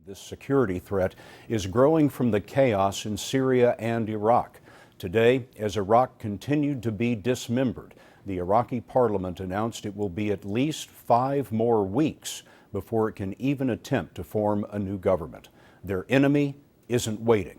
This security threat is growing from the chaos in Syria and Iraq. Today, as Iraq continued to be dismembered, the Iraqi parliament announced it will be at least 5 more weeks before it can even attempt to form a new government. Their enemy isn't waiting.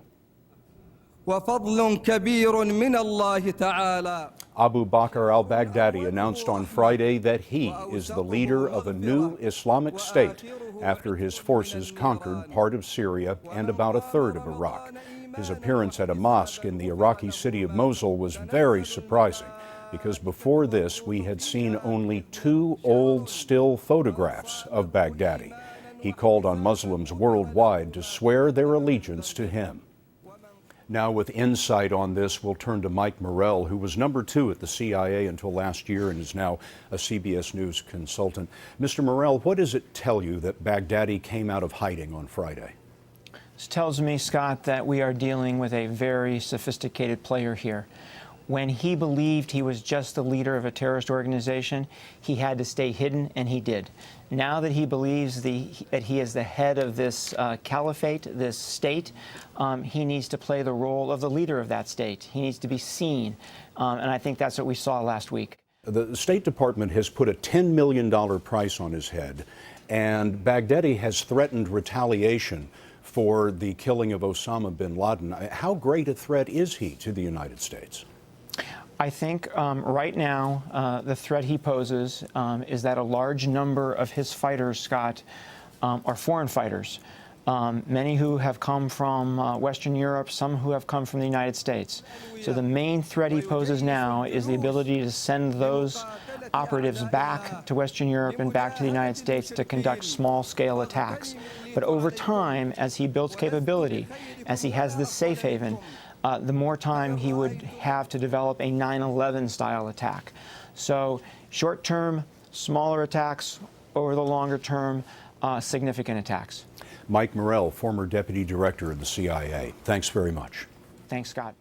وفضل كبير من الله تعالى. Abu Bakr al-Baghdadi announced on Friday that he is the leader of a new Islamic state after his forces conquered part of Syria and about a third of Iraq. His appearance at a mosque in the Iraqi city of Mosul was very surprising because before this we had seen only 2 old still photographs of Baghdadi. He called on Muslims worldwide to swear their allegiance to him. Now, with insight on this, we'll turn to Mike Morell, who was number 2 at the CIA until last year and is now a CBS News consultant. Mr. Morell, what does it tell you that Baghdadi came out of hiding on Friday? This tells me, Scott, that we are dealing with a very sophisticated player here. When he believed he was just the leader of a terrorist organization, he had to stay hidden, and he did. Now that he believes that he is the head of this caliphate, this state, he needs to play the role of the leader of that state. He needs to be seen, and I think that's what we saw last week. The State Department has put a $10 million price on his head, and Baghdadi has threatened retaliation for the killing of Osama bin Laden. How great a threat is he to the United States? I think right now the threat he poses is that a large number of his fighters, Scott, are foreign fighters. Many who have come from Western Europe, some who have come from the United States. So the main threat he poses now is the ability to send those operatives back to Western Europe and back to the United States to conduct small-scale attacks. But over time, as he builds capability, as he has this safe haven, the more time he would have to develop a 9/11 style attack. So short-term, smaller attacks; over the longer term, significant attacks. Mike Morell, former Deputy Director of the CIA. Thanks very much. Thanks, Scott.